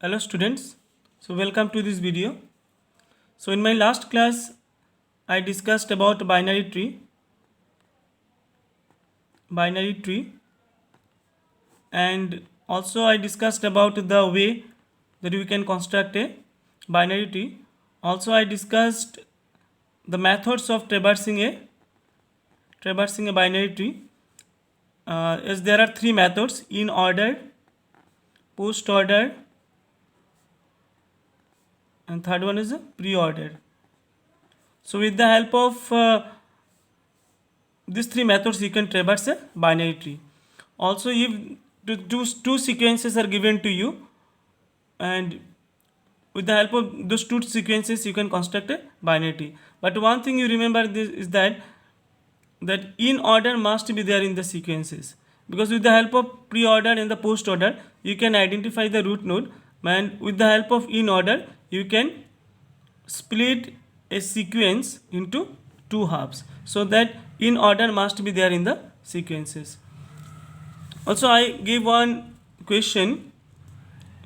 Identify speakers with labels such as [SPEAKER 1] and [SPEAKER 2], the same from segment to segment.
[SPEAKER 1] Hello students, so welcome to this video. So in my last class I discussed about binary tree and also I discussed about the way that we can construct a binary tree. Also I discussed the methods of traversing a binary tree. As there are three methods: in order, post order, and third one is a pre-order. So with the help of these three methods you can traverse a binary tree. Also, if two sequences are given to you, and with the help of those two sequences you can construct a binary tree. But one thing you remember this is that in order must be there in the sequences, because with the help of pre-order and the post-order you can identify the root node, and with the help of in order you can split a sequence into two halves, so that in order must be there in the sequences. Also I gave one question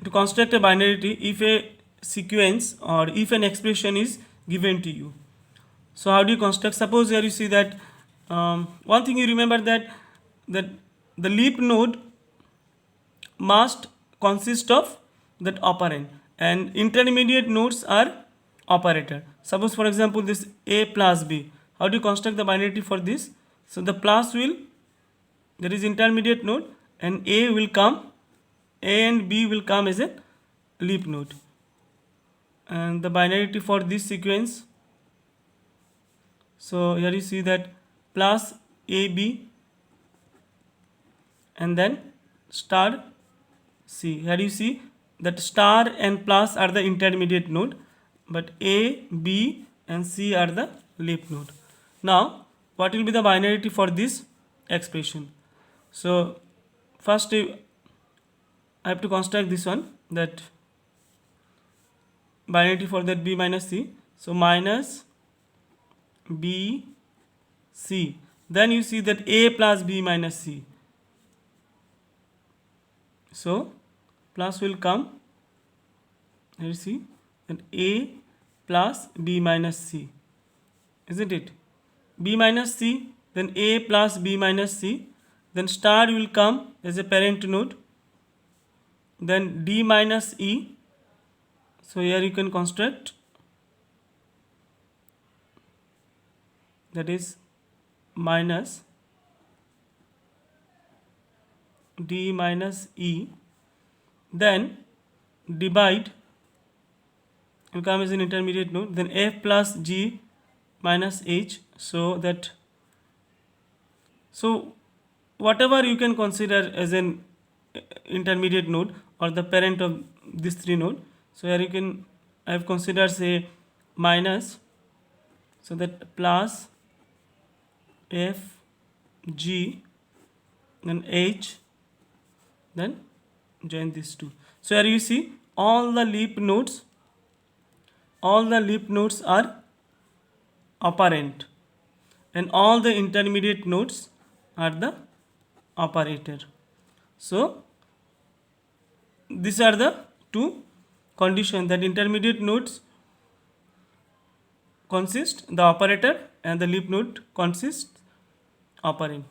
[SPEAKER 1] to construct a binary tree if a sequence or if an expression is given to you. So how do you construct? Suppose here you see that one thing you remember that the leaf node must consist of that operand, and intermediate nodes are operator. Suppose for example this a plus b. How do you construct the binary tree for this? So the plus will, there is intermediate node, and a will come, a and b will come as a leaf node, and the binary tree for this sequence. So here you see that plus ab and then star c. Here you see that star and plus are the intermediate node, but a, b and c are the leaf node. Now what will be the binary tree for this expression? So first I have to construct this one, that binary tree for that b minus c. So minus b c, then you see that a plus b minus c. So plus will come, here you see, and a plus b minus c, isn't it? B minus c, then a plus b minus c, then star will come as a parent node, then d minus e. So here you can construct, that is minus d minus e, then divide will come as an intermediate node, then f plus g minus h. So that, so whatever you can consider as an intermediate node or the parent of this three node. So here you can, I have considered say minus, so that plus f g then h, then join these two. So here you see all the leaf nodes are operand, and all the intermediate nodes are the operator. So these are the two conditions, that intermediate nodes consist the operator and the leaf node consists operand.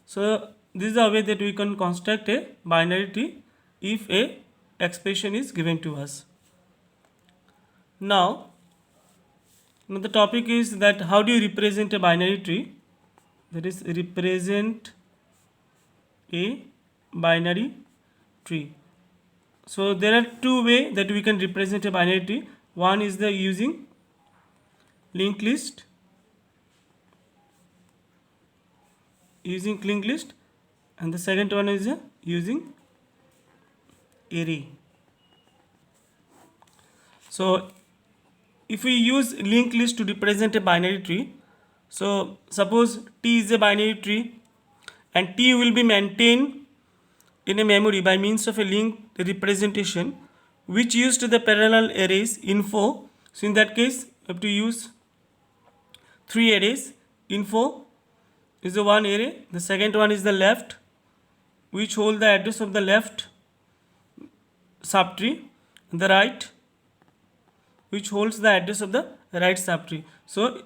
[SPEAKER 1] So this is a way that we can construct a binary tree if a expression is given to us. Now the topic is that how do you represent a binary tree, that is represent a binary tree. So there are two ways that we can represent a binary tree. One is the using linked list, and the second one is using array. So if we use linked list to represent a binary tree, so suppose T is a binary tree and T will be maintained in a memory by means of a linked representation which used the parallel arrays info. So in that case we have to use three arrays. Info is the one array, the second one is the left, which hold the address of the left subtree, the right, which holds the address of the right subtree. So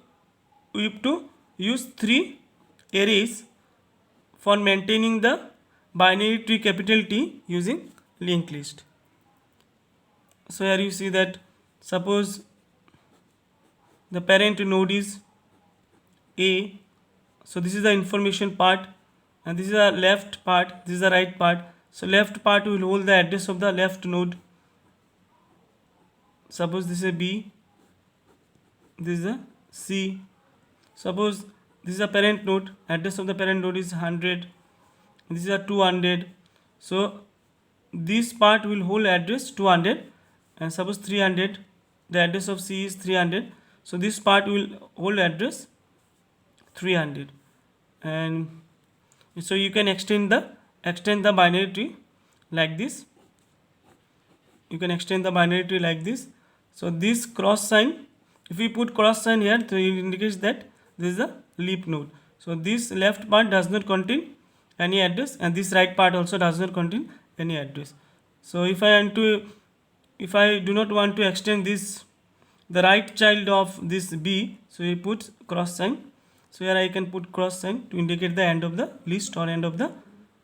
[SPEAKER 1] we have to use 3 arrays for maintaining the binary tree capital T using linked list. So here you see that suppose the parent node is A, so this is the information part, and this is the left part, this is the right part. So left part will hold the address of the left node. Suppose this is a B, this is a C. Suppose this is a parent node, address of the parent node is 100, this is a 200. So this part will hold address 200, and suppose 300, the address of C is 300, so this part will hold address 300. And so you can extend the binary tree like this. You can extend the binary tree like this. So this cross sign, if we put cross sign here, so it indicates that this is a leaf node. So this left part does not contain any address, and this right part also does not contain any address. So if I do not want to extend this, the right child of this B, so we put cross sign. So here I can put cross sign to indicate the end of the list or end of the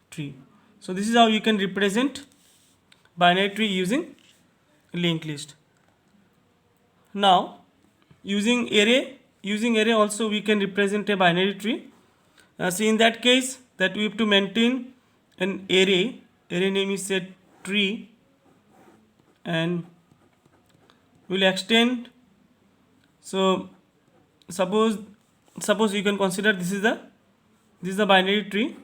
[SPEAKER 1] tree. So this is how you can represent binary tree using linked list. Now using array also we can represent a binary tree. See, in that case, that we have to maintain an array name is set tree, and we'll extend. So suppose you can consider this is the binary tree.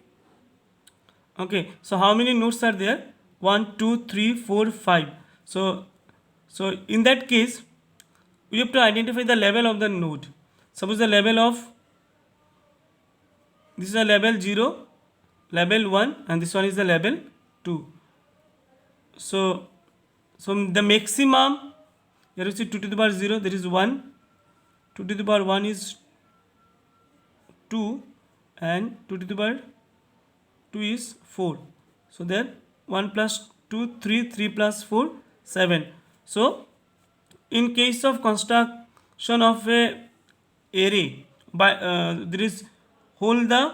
[SPEAKER 1] Okay, so how many nodes are there? 1 2 3 4 5. So in that case we have to identify the level of the node. Suppose the level of this is a level 0, level 1, and this one is the level 2. So the maximum, here you see 2 to the power 0, there is 1, 2 to the power 1 is 2, and 2 to the power 2 is 4. So there 1 plus 2 3, 3 plus 4 7. So in case of construction of a array, there is hold the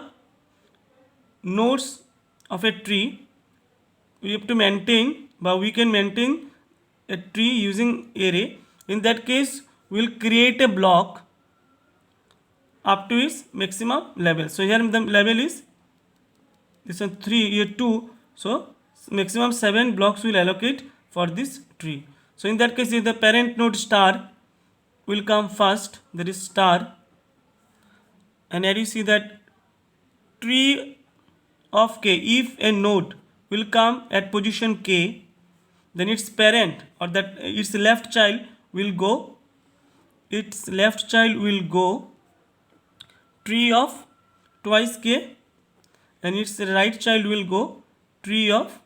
[SPEAKER 1] nodes of a tree, we have to maintain, but we can maintain a tree using array. In that case we will create a block up to its maximum level. So here the level is this one 3, here 2, so maximum 7 blocks will allocate for this tree. So in that case, if the parent node star will come first, there is star, and here you see that tree of k, if a node will come at position k, then its parent or that its left child will go tree of twice k, and its right child will go tree of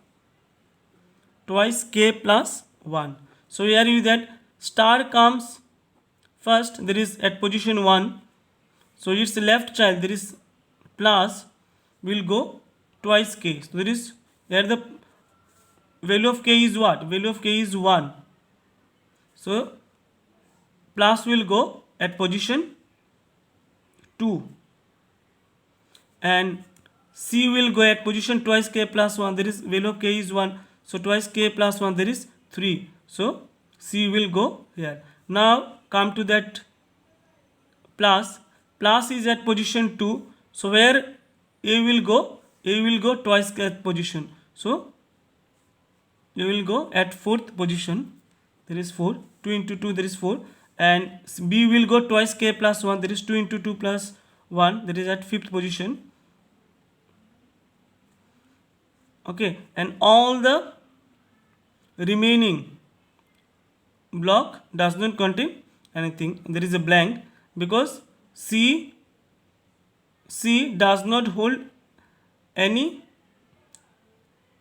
[SPEAKER 1] twice k plus 1. So here you that star comes first, there is at position 1, so its left child, there is plus, will go twice k. So there is there the value of k is what? Value of k is 1. So plus will go at position 2, and C will go at position twice k plus 1, there is value of k is 1, so twice k plus 1, there is 3, so C will go here. Now come to that plus is at position 2, so where A will go twice k at position, so A will go at 4th position, there is 4, 2 into 2, there is 4, and B will go twice k plus 1, there is 2 into 2 plus 1, that is at 5th position. Okay, and all the remaining block does not contain anything, there is a blank, because C does not hold any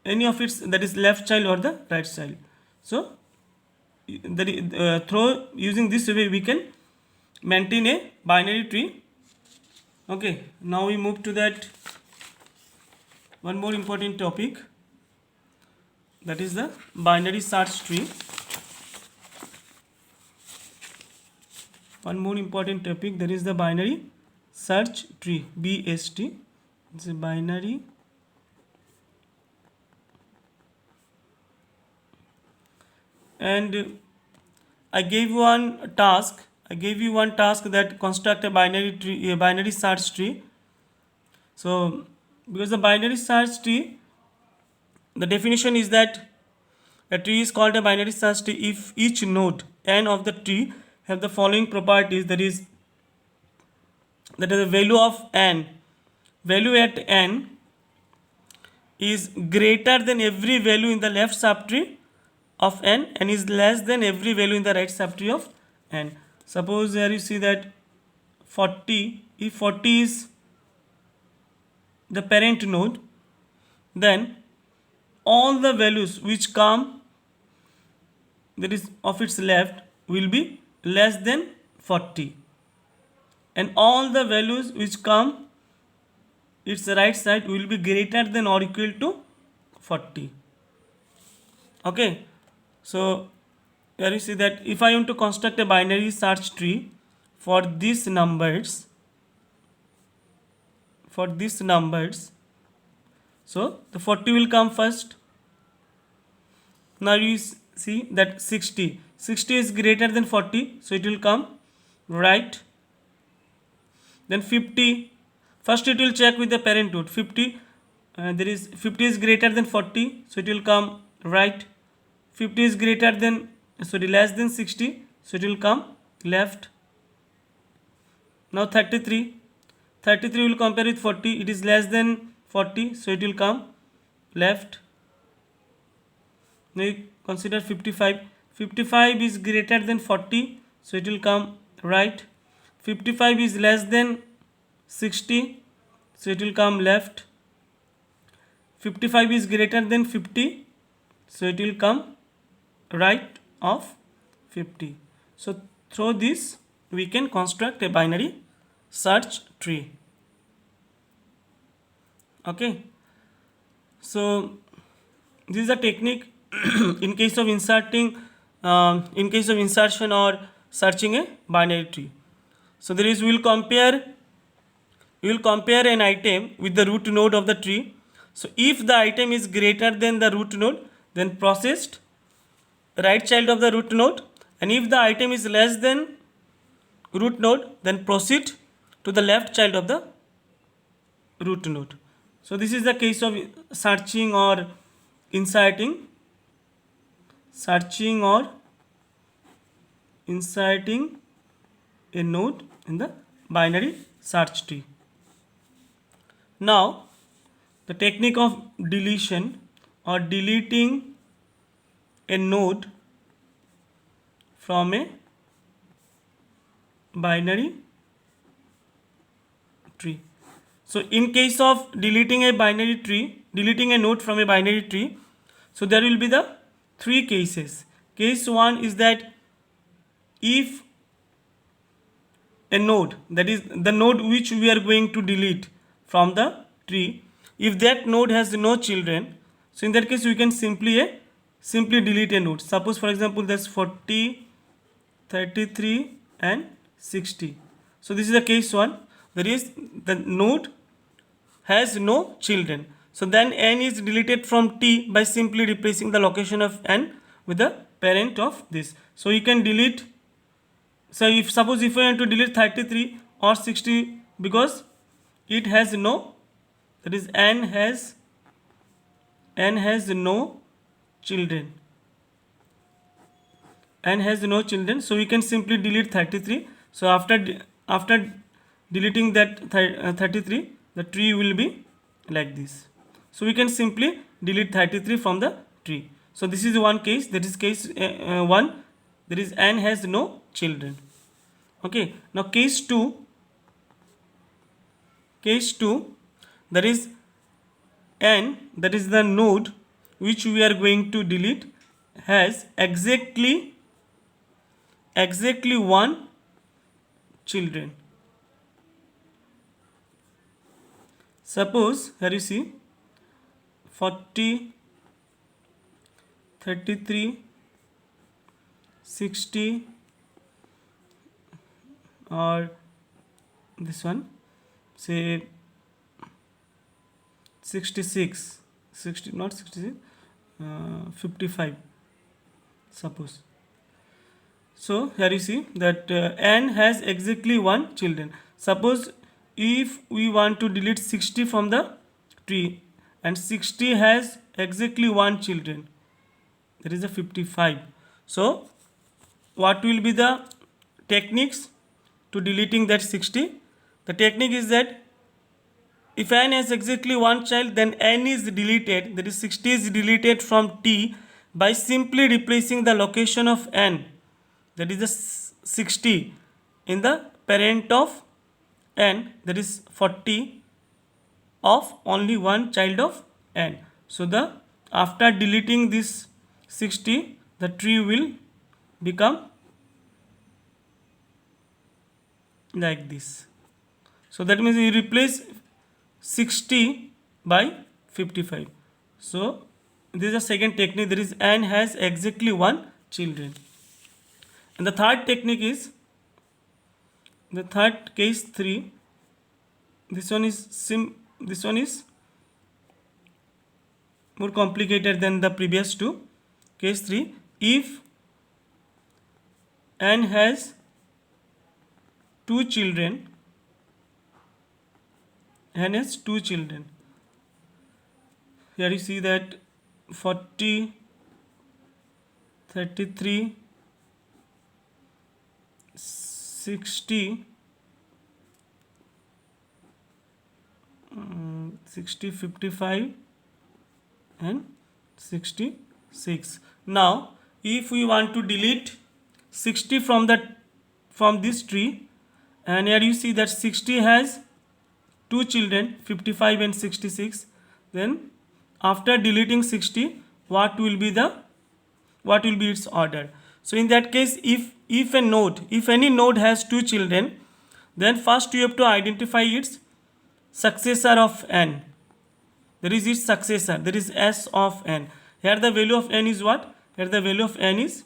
[SPEAKER 1] of its, that is left child or the right child. So through using this way we can maintain a binary tree. Okay, now we move to that one more important topic, that is the binary search tree. one more important topic, that is the binary search tree, BST. It's a binary and I gave you one task. That construct a binary tree, a binary search tree. So because the binary search tree, the definition is that a tree is called a binary search tree if each node n of the tree have the following properties, that is the value of n, value at n is greater than every value in the left subtree of n and is less than every value in the right subtree of n. Suppose here you see that 40, if 40 is the parent node, then all the values which come, that is of its left, will be less than 40, and all the values which come its right side will be greater than or equal to 40. Okay, so here you see that if I want to construct a binary search tree for these numbers, so the 40 will come first. Now you see that 60 is greater than 40, so it will come right. Then 50, first it will check with the parent node. 50 is greater than 40, so it will come right. 50 is less than 60, so it will come left. Now 33 will compare with 40, it is less than 40, so it will come left. Now you consider 55 is greater than 40, so it will come right. 55 is less than 60, so it will come left. 55 is greater than 50, so it will come right of 50. So through this we can construct a binary search tree. Okay, so this is a technique in case of insertion or searching a binary tree. So there is, we will compare an item with the root node of the tree. So if the item is greater than the root node, then processed right child of the root node, and if the item is less than root node, then proceed to the left child of the root node. So this is the case of searching or inserting a node in the binary search tree. Now the technique of deletion or deleting a node from a binary tree. So in case of deleting a node from a binary tree, so there will be the three cases. Case 1 is that if a node, that is the node which we are going to delete from the tree, if that node has no children, so in that case we can simply delete a node. Suppose for example that's 40, 33 and 60. So this is the case 1, that is the node has no children. So then n is deleted from T by simply replacing the location of n with the parent of this. So you can delete, so if I want to delete 33 or 60, because it has no, that is n has no children. So we can simply delete 33. So after deleting that 33, the tree will be like this. So we can simply delete 33 from the tree. So this is one case, that is case 1, that is n has no children. Okay, now case 2, that is n, that is the node which we are going to delete, has exactly 1 children. Suppose here you see 40, 33, 60, or this one, say 66, 60, not 66, 55, suppose. So here you see that n has exactly one children. Suppose if we want to delete 60 from the tree and 60 has exactly one children, there is a 55. So what will be the techniques to deleting that 60? The technique is that if n has exactly one child, then n is deleted, that is 60 is deleted from T by simply replacing the location of n, that is the 60, in the parent of n, that is 40, of only one child of n. So the after deleting this 60, the tree will become like this. So that means you replace 60 by 55. So this is the second technique, that is n has exactly one children. And the third technique is the third case 3. This one is more complicated than the previous two. Case 3, if n has two children, n has two children. Here you see that 40, 33, 60, 60, 55 and 66. Now if we want to delete 60 from this tree, and here you see that 60 has two children, 55 and 66, then after deleting 60, what will be its order? So in that case, if any node has two children, then first you have to identify its successor of n. There is its successor, there is s of n. Here the value of n is what? Here the value of n is